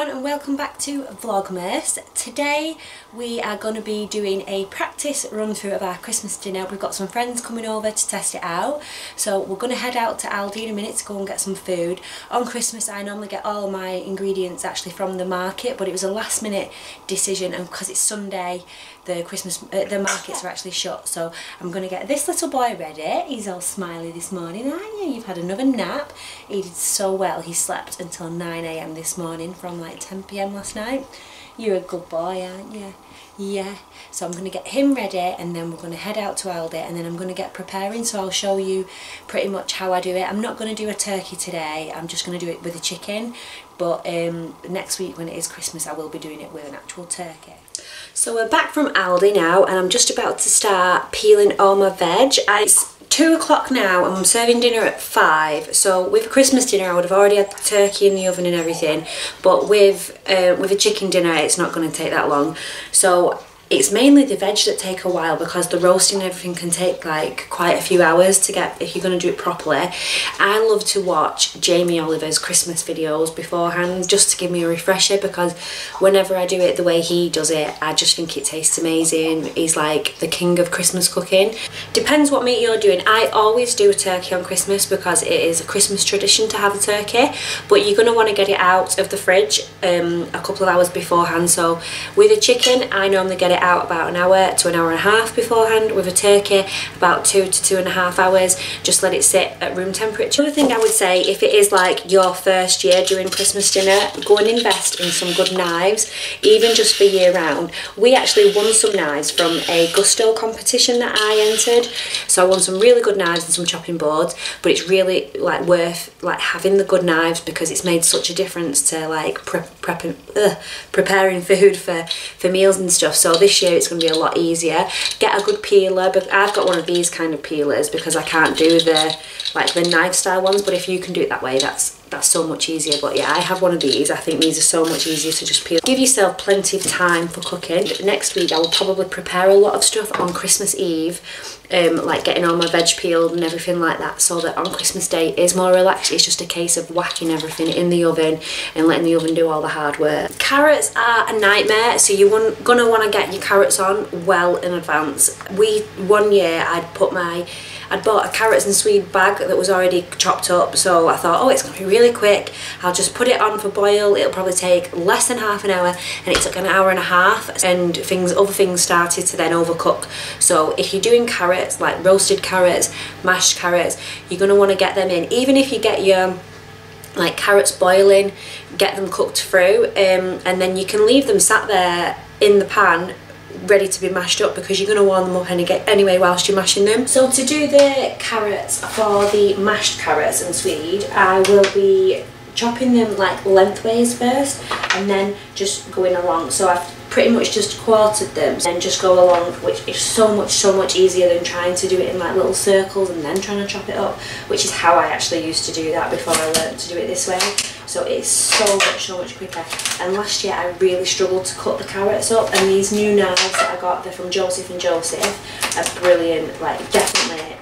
everyone and welcome back to Vlogmas. Today we are going to be doing a practice run through of our Christmas dinner. We've got some friends coming over to test it out, so we're going to head out to Aldi in a minute to go and get some food. On Christmas I normally get all my ingredients actually from the market, but it was a last minute decision, and because it's Sunday the markets are actually shut, so I'm going to get this little boy ready. He's all smiley this morning. You've had another nap. He did so well. He slept until 9 AM this morning from like 10 PM last night. You're a good boy, aren't you? Yeah. So I'm going to get him ready and then we're going to head out to Aldi and then I'm going to get preparing, so I'll show you pretty much how I do it. I'm not going to do a turkey today, I'm just going to do it with a chicken, but next week when it is Christmas I will be doing it with an actual turkey. So we're back from Aldi now and I'm just about to start peeling all my veg. It's 2 o'clock now and I'm serving dinner at 5, so with Christmas dinner I would have already had the turkey in the oven and everything, but with a chicken dinner it's not going to take that long. So it's mainly the veg that take a while because the roasting and everything can take like quite a few hours to get if you're going to do it properly. I love to watch Jamie Oliver's Christmas videos beforehand just to give me a refresher, because whenever I do it the way he does it I just think it tastes amazing. He's like the king of Christmas cooking. Depends what meat you're doing. I always do a turkey on Christmas because it is a Christmas tradition to have a turkey, but you're going to want to get it out of the fridge a couple of hours beforehand. So with a chicken I normally get it out about an hour to an hour and a half beforehand. With a turkey about 2 to 2.5 hours. Just let it sit at room temperature. Another thing I would say, if it is like your first year doing Christmas dinner, go and invest in some good knives, even just for year round. We actually won some knives from a Gusto competition that I entered, so I won some really good knives and some chopping boards, but it's really like worth like having the good knives because it's made such a difference to like preparing food for meals and stuff. So this year it's going to be a lot easier. Get a good peeler, but I've got one of these kind of peelers because I can't do the knife style ones, but if you can do it that way that's so much easier. But yeah, I have one of these. I think these are so much easier to just peel. Give yourself plenty of time for cooking. Next week I will probably prepare a lot of stuff on Christmas Eve, like getting all my veg peeled and everything like that, so that on Christmas Day it is more relaxed. It's just a case of whacking everything in the oven and letting the oven do all the hard work. Carrots are a nightmare, so you're gonna want to get your carrots on well in advance. One year I'd bought a carrots and swede bag that was already chopped up, so I thought, oh, it's going to be really quick. I'll just put it on for boil. It'll probably take less than half an hour, and it took an hour and a half, and other things started to then overcook. So if you're doing carrots, like roasted carrots, mashed carrots, you're going to want to get them in. Even if you get your like carrots boiling, get them cooked through, and then you can leave them sat there in the pan ready to be mashed up, because you're going to warm them up anyway whilst you're mashing them. So to do the carrots, for the mashed carrots and swede, I will be chopping them like lengthways first and then just going along. So I've pretty much just quartered them and just go along, which is so much easier than trying to do it in like little circles and then trying to chop it up, which is how I actually used to do that before I learned to do it this way. So it's so much quicker. And last year I really struggled to cut the carrots up, and these new knives that I got, they're from Joseph & Joseph, are brilliant. Like definitely,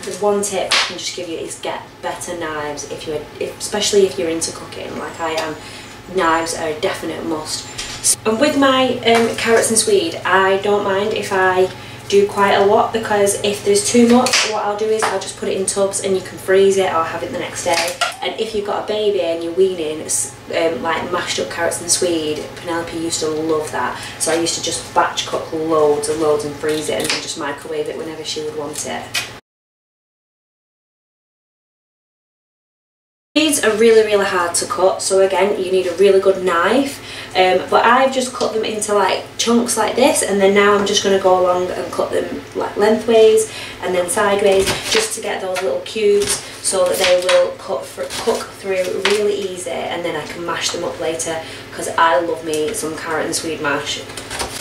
the one tip I can just give you is get better knives especially if you're into cooking like I am. Knives are a definite must. And with my carrots and swede, I don't mind if I do quite a lot, because if there's too much, what I'll do is I'll just put it in tubs and you can freeze it or have it the next day. And if you've got a baby and you're weaning, like mashed up carrots and swede, Penelope used to love that, so I used to just batch cook loads and loads and freeze it and then just microwave it whenever she would want it. These are really hard to cut, so again you need a really good knife, but I've just cut them into like chunks like this, and then now I'm just going to go along and cut them like lengthways and then sideways, just to get those little cubes so that they will cook through really easy, and then I can mash them up later, because I love me some carrot and swede mash.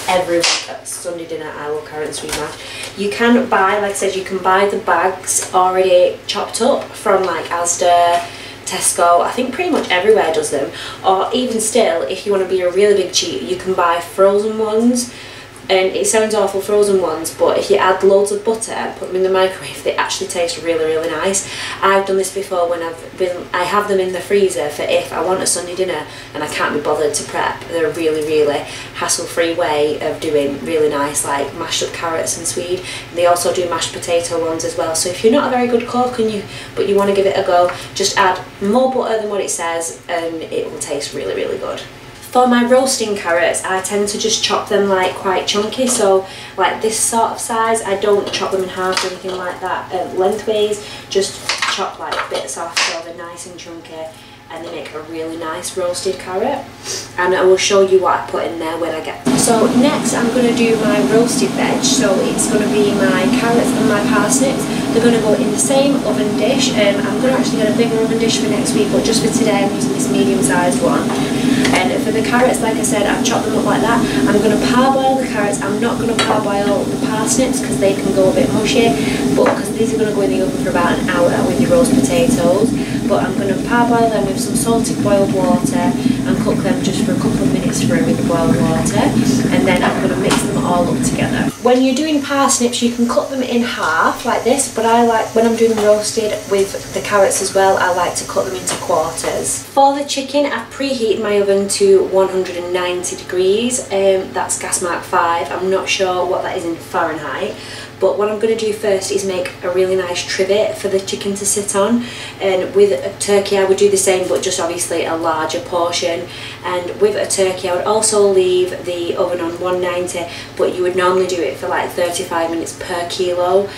Every week at Sunday dinner I love carrot and swede mash. You can buy, like I said, you can buy the bags already chopped up from like Asda, Tesco, I think pretty much everywhere does them, or even still if you want to be a really big cheat you can buy frozen ones And it sounds awful, frozen ones, but if you add loads of butter, put them in the microwave, they actually taste really, really nice. I've done this before when I have them in the freezer for if I want a Sunday dinner and I can't be bothered to prep. They're a really, really hassle-free way of doing really nice, like mashed up carrots and swede. They also do mashed potato ones as well. So if you're not a very good cook but you want to give it a go, just add more butter than what it says and it will taste really, really good. For my roasting carrots, I tend to just chop them like quite chunky, so like this sort of size. I don't chop them in half or anything like that lengthways, just chop like bits off so they're nice and chunky, and they make a really nice roasted carrot. And I will show you what I put in there when I get there. So next I'm going to do my roasted veg, so it's going to be my carrots and my parsnips. They're going to go in the same oven dish. I'm going to actually get a bigger oven dish for next week, but just for today I'm using this medium sized one. And for the carrots, like I said, I've chopped them up like that. I'm going to parboil the carrots. I'm not going to parboil the parsnips because they can go a bit mushy, but because these are going to go in the oven for about an hour with your roast potatoes. But I'm going to parboil them with some salted boiled water and cook them just for a couple of minutes through with the boiled water, and then I'm going to mix them all up together. When you're doing parsnips, you can cut them in half like this, but I like, when I'm doing them roasted with the carrots as well, I like to cut them into quarters. For the chicken, I've preheated my oven to 190 degrees. That's gas mark 5. I'm not sure what that is in Fahrenheit. But what I'm going to do first is make a really nice trivet for the chicken to sit on. And with a turkey I would do the same, but just obviously a larger portion. And with a turkey I would also leave the oven on 190, but you would normally do it for like 35 minutes per kilo.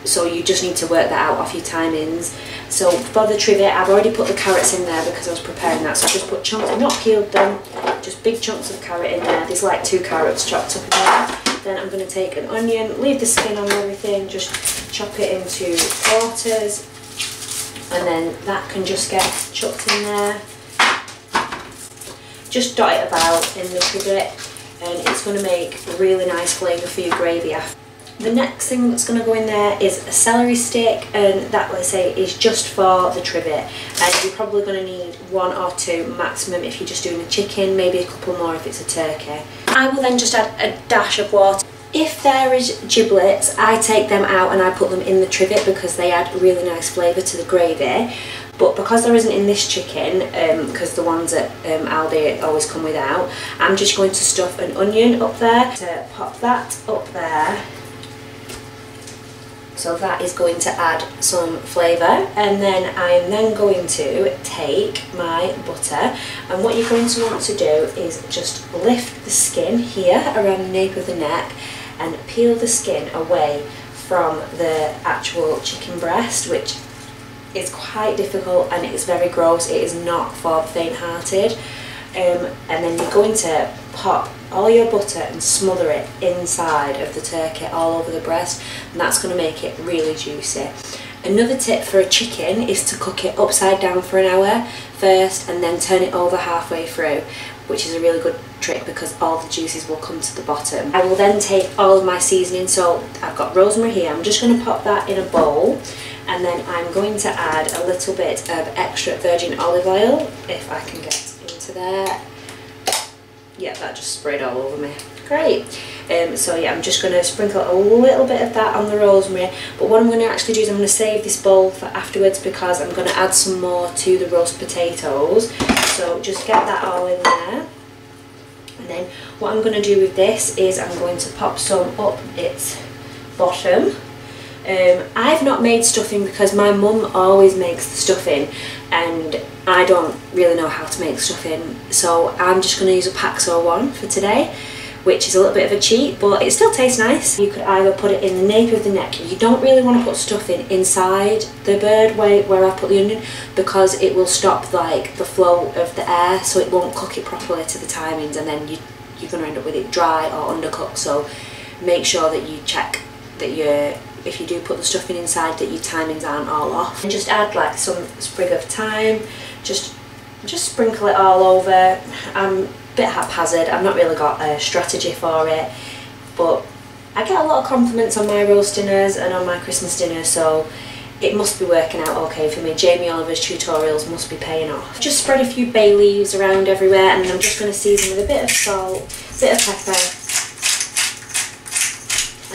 So you just need to work that out off your timings. So for the trivet, I've already put the carrots in there because I was preparing that. So I just put chunks, I've not peeled them, just big chunks of carrot in there. There's like 2 carrots chopped up in there. Then I'm going to take an onion, leave the skin on everything, just chop it into quarters, and then that can just get chucked in there. Just dot it about in the trivet, and it's going to make a really nice flavour for your gravy after. The next thing that's going to go in there is a celery stick, and that, let's say, is just for the trivet, and you're probably going to need 1 or 2 maximum if you're just doing a chicken, maybe a couple more if it's a turkey. I will then just add a dash of water. If there is giblets, I take them out and I put them in the trivet because they add really nice flavour to the gravy. But because there isn't in this chicken, because the ones at Aldi always come without, I'm just going to stuff an onion up there, to pop that up there. So that is going to add some flavour, and then I'm then going to take my butter, and what you're going to want to do is just lift the skin here around the nape of the neck and peel the skin away from the actual chicken breast, which is quite difficult and it is very gross. It is not for the faint-hearted. And then you're going to pop all your butter and smother it inside of the turkey all over the breast, and that's going to make it really juicy. Another tip for a chicken is to cook it upside down for an hour first and then turn it over halfway through, which is a really good trick because all the juices will come to the bottom. I will then take all of my seasoning, so I've got rosemary here, I'm just going to pop that in a bowl, and then I'm going to add a little bit of extra virgin olive oil, if I can get into there. Yeah, that just sprayed all over me. Great. So yeah, I'm just going to sprinkle a little bit of that on the rosemary, but what I'm going to actually do is I'm going to save this bowl for afterwards because I'm going to add some more to the roast potatoes. So just get that all in there. And then what I'm going to do with this is I'm going to pop some up its bottom. I've not made stuffing because my mum always makes the stuffing and I don't really know how to make stuffing, so I'm just going to use a Paxo one for today, which is a little bit of a cheat, but it still tastes nice. You could either put it in the nape of the neck. You don't really want to put stuffing inside the bird where I put the onion because it will stop like the flow of the air, so it won't cook it properly to the timings, and then you're going to end up with it dry or undercooked. So make sure that you check that if you do put the stuffing inside, that your timings aren't all off. And just add like some sprig of thyme, just sprinkle it all over. I'm a bit haphazard, I've not really got a strategy for it, but I get a lot of compliments on my roast dinners and on my Christmas dinner, so it must be working out okay for me. Jamie Oliver's tutorials must be paying off. Just spread a few bay leaves around everywhere, and I'm just going to season with a bit of salt, a bit of pepper,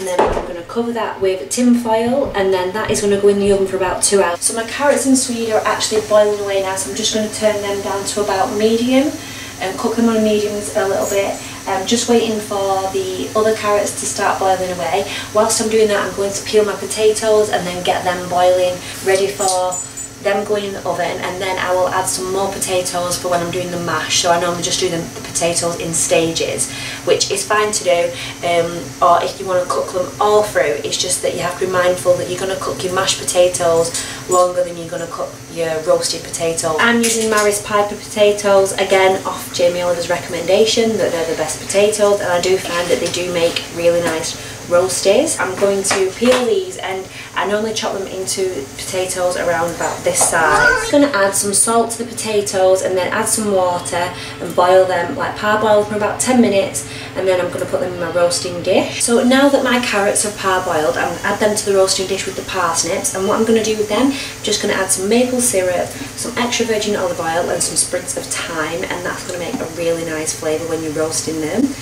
and then I'm going to cover that with tin foil, and then that is going to go in the oven for about 2 hours. So my carrots and swede are actually boiling away now, so I'm just going to turn them down to about medium and cook them on mediums a little bit. I'm just waiting for the other carrots to start boiling away. Whilst I'm doing that, I'm going to peel my potatoes and then get them boiling, ready for them going in the oven, and then I will add some more potatoes for when I'm doing the mash. So I normally just do the potatoes in stages, which is fine to do, or if you want to cook them all through, it's just that you have to be mindful that you're going to cook your mashed potatoes longer than you're going to cook your roasted potatoes. I'm using Maris Piper potatoes, again off Jamie Oliver's recommendation that they're the best potatoes, and I do find that they do make really nice roasties. I'm going to peel these, and I normally chop them into potatoes around about this size. I'm going to add some salt to the potatoes and then add some water and boil them, like parboil for about 10 minutes, and then I'm going to put them in my roasting dish. So now that my carrots are parboiled, I'm going to add them to the roasting dish with the parsnips, and what I'm going to do with them, I'm just going to add some maple syrup, some extra virgin olive oil and some sprigs of thyme, and that's going to make a really nice flavour when you're roasting them.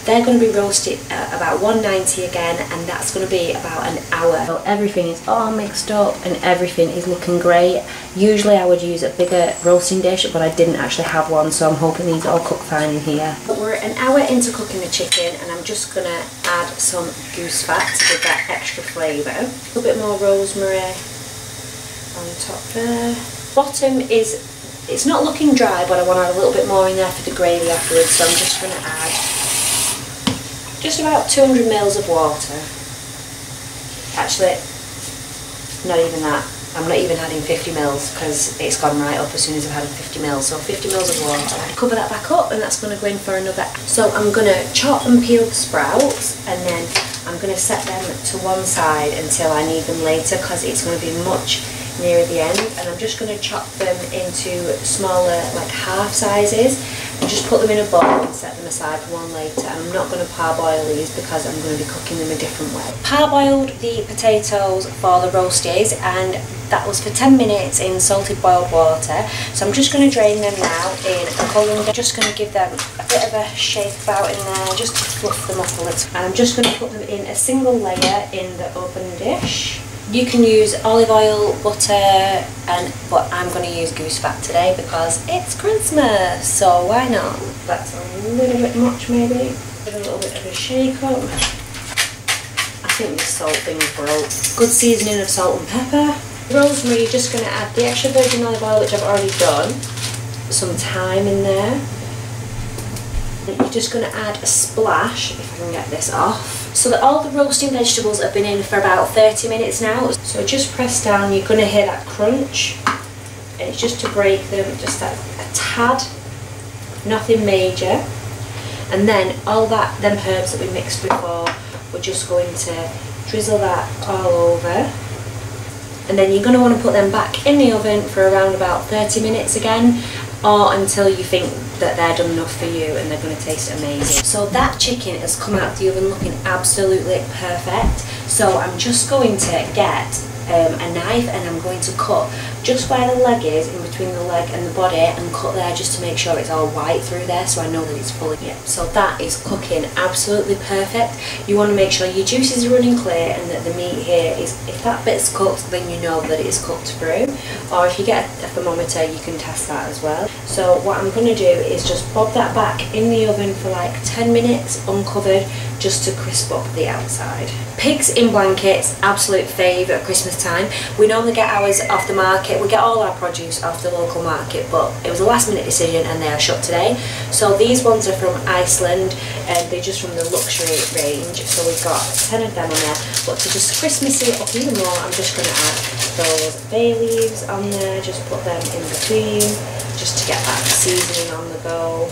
They're going to be roasted at about 190 again, and that's going to be about an hour. So everything is all mixed up and everything is looking great. Usually I would use a bigger roasting dish, but I didn't actually have one, so I'm hoping these all cook fine in here. But we're an hour into cooking the chicken, and I'm just going to add some goose fat to give that extra flavour. A little bit more rosemary on top there. Bottom is, it's not looking dry, but I want to add a little bit more in there for the gravy afterwards, so I'm just going to add just about 200 ml of water. Actually, not even that. I'm not even adding 50 ml because it's gone right up as soon as I've added 50 ml. So 50 ml of water. Cover that back up, and that's going to go in for another. So I'm going to chop and peel the sprouts, and then I'm going to set them to one side until I need them later, because it's going to be much nearer the end. And I'm just going to chop them into smaller, like half sizes, and just put them in a bowl and set them aside for one later. And I'm not going to parboil these because I'm going to be cooking them a different way. Parboiled the potatoes for the roasties, and that was for 10 minutes in salted boiled water. So I'm just going to drain them now in a colander. Just going to give them a bit of a shake about in there, just to fluff them up a little. And I'm just going to put them in a single layer in the open dish. You can use olive oil, butter, but I'm going to use goose fat today because it's Christmas, so why not? That's a little bit much maybe. Give a little bit of a shake up. I think this salt thing's broke. Good seasoning of salt and pepper. Rosemary, you're just going to add the extra virgin olive oil, which I've already done. Some thyme in there. You're just going to add a splash, if I can get this off, so that all the roasting vegetables have been in for about 30 minutes now. So just press down, you're going to hear that crunch, and it's just to break them just a tad, nothing major. And then all them herbs that we mixed before, we're just going to drizzle that all over. And then you're going to want to put them back in the oven for around about 30 minutes again, or until you think that they're done enough for you and they're going to taste amazing. So that chicken has come out of the oven looking absolutely perfect. So I'm just going to get a knife, and I'm going to cut just where the leg is, in between the leg and the body, and cut there just to make sure it's all white through there, so I know that it's fully. Yeah, so that is cooking absolutely perfect. You want to make sure your juices are running clear and that the meat here is, if that bit's cooked, then you know that it's cooked through. Or if you get a thermometer, you can test that as well. So what I'm going to do is just bob that back in the oven for like 10 minutes uncovered, just to crisp up the outside. Pigs in blankets, absolute favourite at Christmas time. We normally get ours off the market. We get all our produce off the local market, but it was a last minute decision and they are shut today. So these ones are from Iceland, and they're just from the luxury range. So we've got 10 of them on there. But to just Christmassy it up even more, I'm just going to add those bay leaves on there, just put them in between, just to get that seasoning on the go.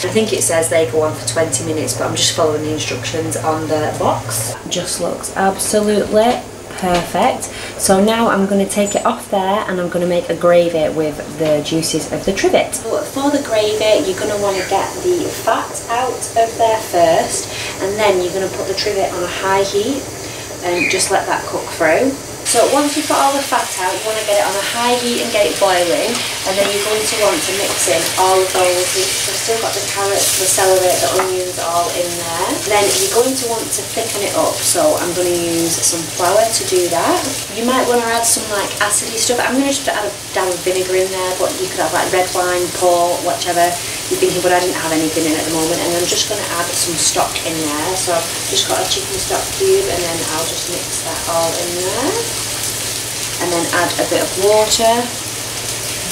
I think it says they go on for 20 minutes, but I'm just following the instructions on the box. Just looks absolutely perfect. So now I'm going to take it off there, and I'm going to make a gravy with the juices of the trivet. So for the gravy, you're going to want to get the fat out of there first, and then you're going to put the trivet on a high heat and just let that cook through. So once you've got all the fat out, you want to get it on a high heat and get it boiling, and then you're going to want to mix in all of those. So I've still got the carrots, the celery, the onions all in there. Then you're going to want to thicken it up, so I'm going to use some flour to do that. You might want to add some like acidy stuff. I'm going to just add a dab of vinegar in there, but you could have like red wine, port, whichever you're thinking, but I didn't have anything in at the moment. And I'm just going to add some stock in there. So I've just got a chicken stock cube, and then I'll just mix that all in there. And then add a bit of water,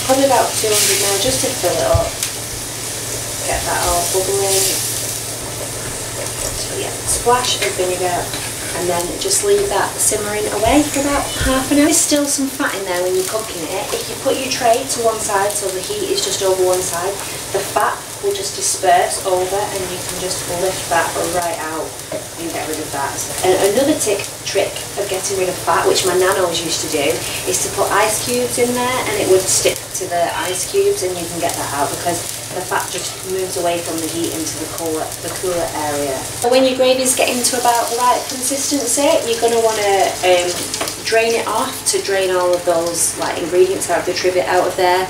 probably about 200 ml, just to fill it up. Get that all bubbling. So yeah, splash of vinegar, and then just leave that simmering away for about half an hour. There's still some fat in there when you're cooking it. If you put your tray to one side so the heat is just over one side, the fat will just disperse over, and you can just lift that right out and get rid of that. And another trick of getting rid of fat, which my nan always used to do, is to put ice cubes in there, and it would stick to the ice cubes, and you can get that out because the fat just moves away from the heat into the cooler area. So when your gravy's getting to about the right consistency, you're going to want to drain it off to drain all of those like ingredients out, the trivet out of there.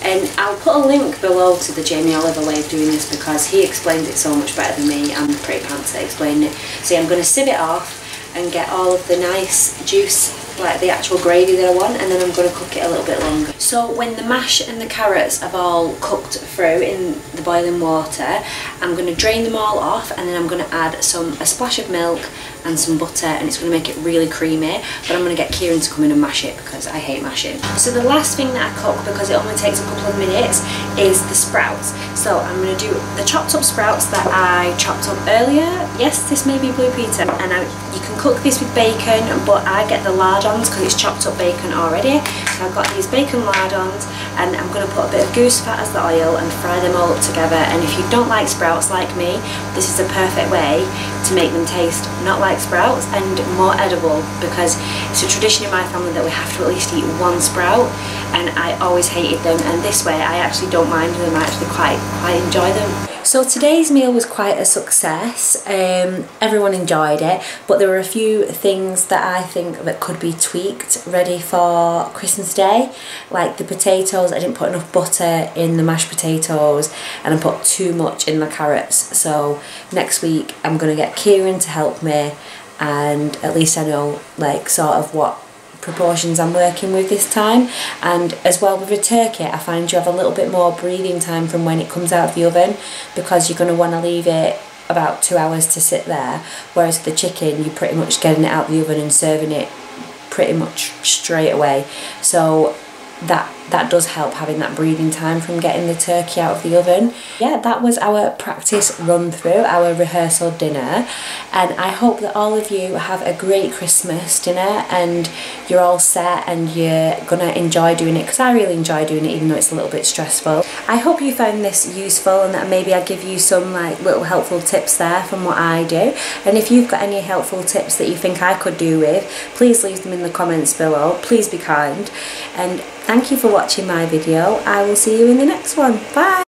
And I'll put a link below to the Jamie Oliver way of doing this because he explains it so much better than me. I'm pretty pants at explaining it. So I'm going to sieve it off and get all of the nice juice, like the actual gravy that I want, and then I'm going to cook it a little bit longer. So when the mash and the carrots have all cooked through in the boiling water, I'm going to drain them all off, and then I'm going to add a splash of milk and some butter, and it's going to make it really creamy. But I'm going to get Kieran to come in and mash it because I hate mashing. So the last thing that I cook, because it only takes a couple of minutes, is the sprouts. So I'm going to do the chopped up sprouts that I chopped up earlier. Yes, this may be Blue Peter, and you can cook this with bacon, but I get the lardons because it's chopped up bacon already. So I've got these bacon lardons, and I'm going to put a bit of goose fat as the oil and fry them all up together. And if you don't like sprouts like me, this is a perfect way to make them taste not like sprouts and more edible, because it's a tradition in my family that we have to at least eat one sprout, and I always hated them, and this way I actually don't mind them. I actually quite enjoy them. So today's meal was quite a success. Everyone enjoyed it, but there were a few things that I think that could be tweaked ready for Christmas Day. Like the potatoes, I didn't put enough butter in the mashed potatoes, and I put too much in the carrots. So next week I'm going to get Kieran to help me, and at least I know like sort of what proportions I'm working with this time. And as well with a turkey, I find you have a little bit more breathing time from when it comes out of the oven, because you're going to want to leave it about 2 hours to sit there, whereas the chicken you're pretty much getting it out of the oven and serving it pretty much straight away. So that does help, having that breathing time from getting the turkey out of the oven. Yeah, that was our practice run through, our rehearsal dinner, and I hope that all of you have a great Christmas dinner and you're all set and you're gonna enjoy doing it, because I really enjoy doing it even though it's a little bit stressful. I hope you found this useful and that maybe I give you some like little helpful tips there from what I do, and if you've got any helpful tips that you think I could do with, please leave them in the comments below. Please be kind, and thank you for watching my video. I will see you in the next one. Bye!